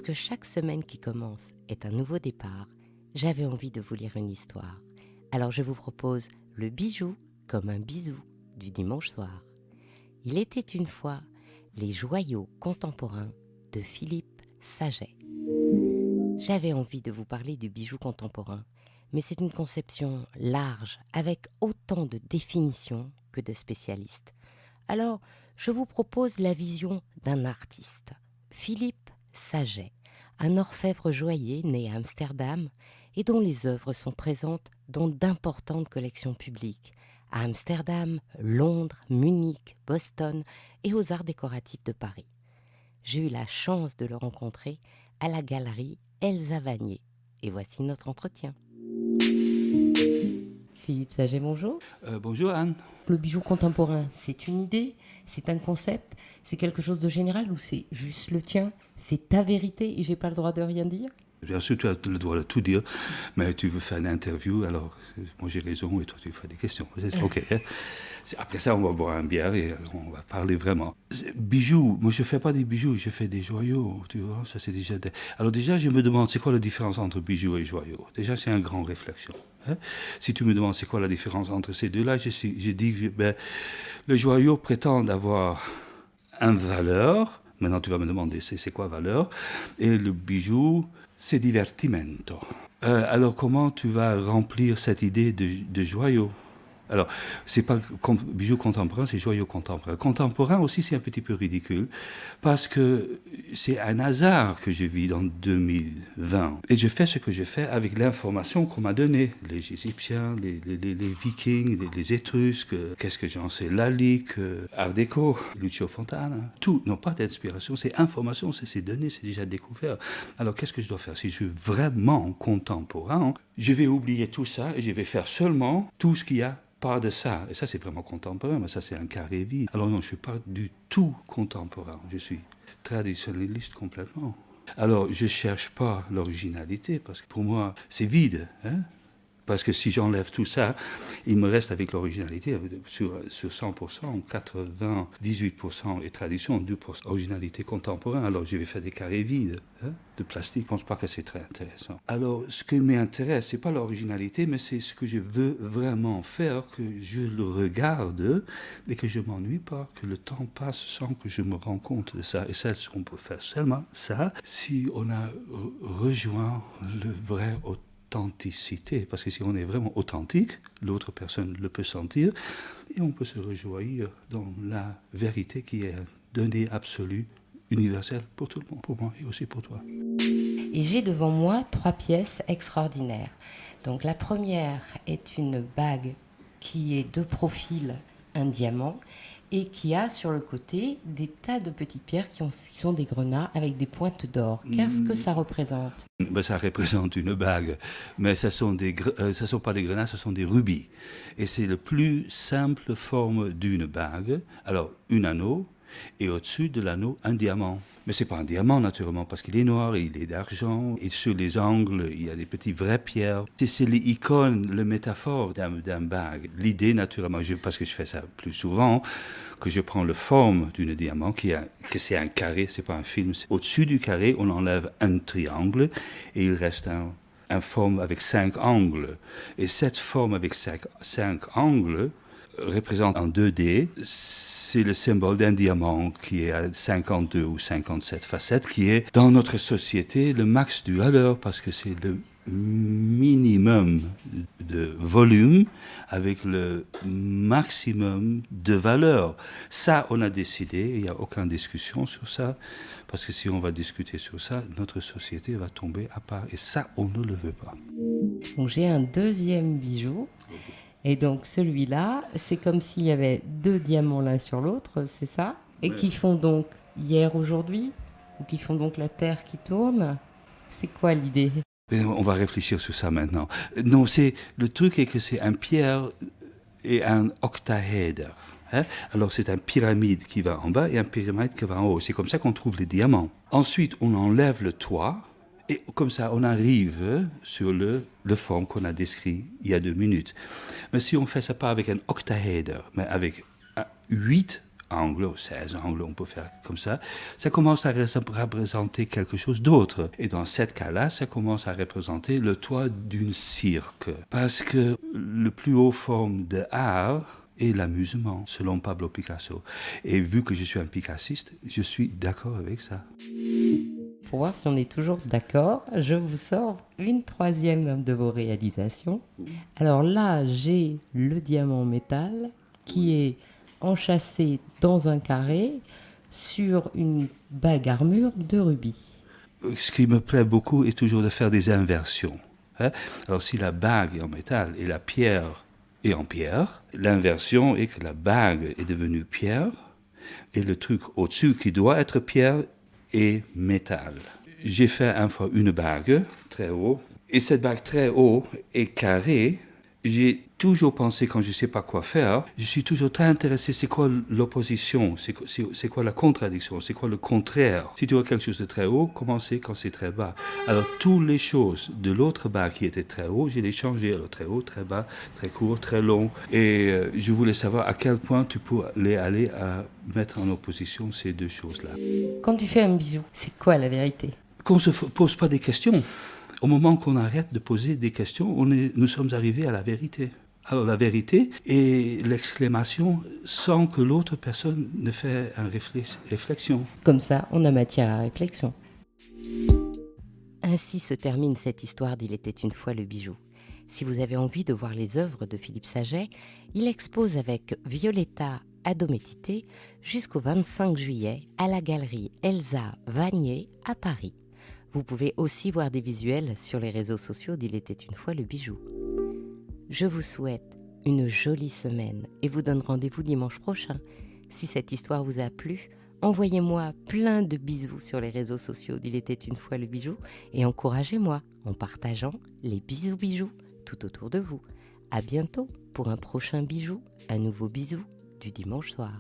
que chaque semaine qui commence est un nouveau départ, j'avais envie de vous lire une histoire. Alors je vous propose le bijou comme un bisou du dimanche soir. Il était une fois les joyaux contemporains de Philippe Saget. J'avais envie de vous parler du bijou contemporain, mais c'est une conception large, avec autant de définitions que de spécialistes. Alors, je vous propose la vision d'un artiste, Philippe Saget, un orfèvre joaillier né à Amsterdam et dont les œuvres sont présentes dans d'importantes collections publiques, à Amsterdam, Londres, Munich, Boston et aux Arts décoratifs de Paris. J'ai eu la chance de le rencontrer à la galerie Elsa Vanier. Et voici notre entretien. Philippe Saget, bonjour. Bonjour Anne. Le bijou contemporain, c'est une idée, c'est un concept, c'est quelque chose de général ou c'est juste le tien? C'est ta vérité et j'ai pas le droit de rien dire? Bien sûr, tu as le droit de tout dire, mais tu veux faire une interview, alors moi j'ai raison et toi tu fais des questions. C'est ok. Hein? Après ça, on va boire un bière et on va parler vraiment. Bijoux, moi je fais pas des bijoux, je fais des joyaux, tu vois. Ça c'est déjà. Alors déjà, je me demande c'est quoi la différence entre bijoux et joyaux. Déjà, c'est une grande réflexion. Hein? Si tu me demandes c'est quoi la différence entre ces deux-là, je dis que le joyau prétend avoir une valeur. Maintenant, tu vas me demander c'est quoi valeur, et le bijou, c'est divertimento. Alors, comment tu vas remplir cette idée de joyau? Alors, c'est pas bijou contemporain, c'est joyau contemporain. Contemporain aussi, c'est un petit peu ridicule, parce que c'est un hasard que je vis dans 2020. Et je fais ce que je fais avec l'information qu'on m'a donnée. Les Égyptiens, les Vikings, les Étrusques, qu'est-ce que j'en sais, Lalique, Art déco, Lucio Fontana. Tout n'a pas d'inspiration, c'est information, c'est ces données, c'est déjà découvert. Alors, qu'est-ce que je dois faire? Si je suis vraiment contemporain, je vais oublier tout ça et je vais faire seulement tout ce qu'il y a pas de ça. Et ça, c'est vraiment contemporain, mais ça, c'est un carré vide. Alors non, je ne suis pas du tout contemporain. Je suis traditionnaliste complètement. Alors, je ne cherche pas l'originalité, parce que pour moi, c'est vide. Hein? Parce que si j'enlève tout ça, il me reste avec l'originalité, sur 100%, 98% est tradition, 2% originalité contemporaine. Alors je vais faire des carrés vides de plastique. Je ne pense pas que c'est très intéressant. Alors ce qui m'intéresse, ce n'est pas l'originalité, mais c'est ce que je veux vraiment faire, que je le regarde et que je ne m'ennuie pas, que le temps passe sans que je me rende compte de ça. Et ça, on peut faire seulement ça si on a rejoint le vrai authenticité, parce que si on est vraiment authentique, l'autre personne le peut sentir, et on peut se rejoindre dans la vérité qui est donnée absolue, universelle pour tout le monde, pour moi et aussi pour toi. Et j'ai devant moi 3 pièces extraordinaires. Donc la première est une bague qui est de profil un diamant et qui a sur le côté des tas de petites pierres qui sont des grenats avec des pointes d'or. Qu'est-ce que ça représente? Ça représente une bague, mais ce sont pas des grenats, ce sont des rubis. Et c'est la plus simple forme d'une bague. Alors, un anneau, et au-dessus de l'anneau, un diamant. Mais ce n'est pas un diamant, naturellement, parce qu'il est noir et il est d'argent. Et sur les angles, il y a des petites vraies pierres. C'est l'icône, la métaphore d'un bague. L'idée, naturellement, parce que je fais ça plus souvent, que je prends la forme d'un diamant, que c'est un carré, ce n'est pas un film. Au-dessus du carré, on enlève un triangle et il reste une forme avec 5 angles. Et cette forme avec 5 angles représente en 2D, c'est le symbole d'un diamant qui est à 52 ou 57 facettes, qui est dans notre société le max du valeur, parce que c'est le minimum de volume avec le maximum de valeur. Ça, on a décidé, il n'y a aucune discussion sur ça, parce que si on va discuter sur ça, notre société va tomber à part, et ça, on ne le veut pas. Donc j'ai un deuxième bijou. Et donc celui-là, c'est comme s'il y avait 2 diamants l'un sur l'autre, c'est ça? Et qui font donc hier, aujourd'hui? Ou qui font donc la Terre qui tourne? C'est quoi l'idée? On va réfléchir sur ça maintenant. Non, le truc est que c'est un pierre et un octaèdre. Hein? Alors c'est une pyramide qui va en bas et une pyramide qui va en haut. C'est comme ça qu'on trouve les diamants. Ensuite, on enlève le toit. Et comme ça, on arrive sur le forme qu'on a décrit il y a 2 minutes. Mais si on fait ça pas avec un octaèdre, mais avec 8 angles, 16 angles, on peut faire comme ça commence à représenter quelque chose d'autre. Et dans ce cas-là, ça commence à représenter le toit d'une cirque. Parce que le plus haut forme de art est l'amusement, selon Pablo Picasso. Et vu que je suis un picassiste, je suis d'accord avec ça. Pour voir si on est toujours d'accord, je vous sors une troisième de vos réalisations. Alors là, j'ai le diamant métal qui est enchâssé dans un carré sur une bague armure de rubis. Ce qui me plaît beaucoup est toujours de faire des inversions. Alors si la bague est en métal et la pierre est en pierre, l'inversion est que la bague est devenue pierre et le truc au-dessus qui doit être pierre est métal. J'ai fait une fois une bague très haut et cette bague très haut est carrée. J'ai toujours pensé, quand je ne sais pas quoi faire, je suis toujours très intéressé, c'est quoi l'opposition, c'est quoi la contradiction, c'est quoi le contraire. Si tu as quelque chose de très haut, comment c'est quand c'est très bas? Alors, toutes les choses de l'autre bas qui étaient très haut, j'ai les changées. Alors, très haut, très bas, très court, très long. Et je voulais savoir à quel point tu peux aller à mettre en opposition ces deux choses-là. Quand tu fais un bijou, c'est quoi la vérité? Qu'on ne se pose pas des questions. Au moment qu'on arrête de poser des questions, nous sommes arrivés à la vérité. Alors la vérité est l'exclamation sans que l'autre personne ne fait une réflexion. Comme ça, on a matière à réflexion. Ainsi se termine cette histoire d'Il était une fois le bijou. Si vous avez envie de voir les œuvres de Philippe Saget, il expose avec Violetta Adométité jusqu'au 25 juillet à la galerie Elsa Vanier à Paris. Vous pouvez aussi voir des visuels sur les réseaux sociaux d'Il était une fois le bijou. Je vous souhaite une jolie semaine et vous donne rendez-vous dimanche prochain. Si cette histoire vous a plu, envoyez-moi plein de bisous sur les réseaux sociaux d'Il était une fois le bijou et encouragez-moi en partageant les bisous tout autour de vous. À bientôt pour un prochain bijou, un nouveau bisou du dimanche soir.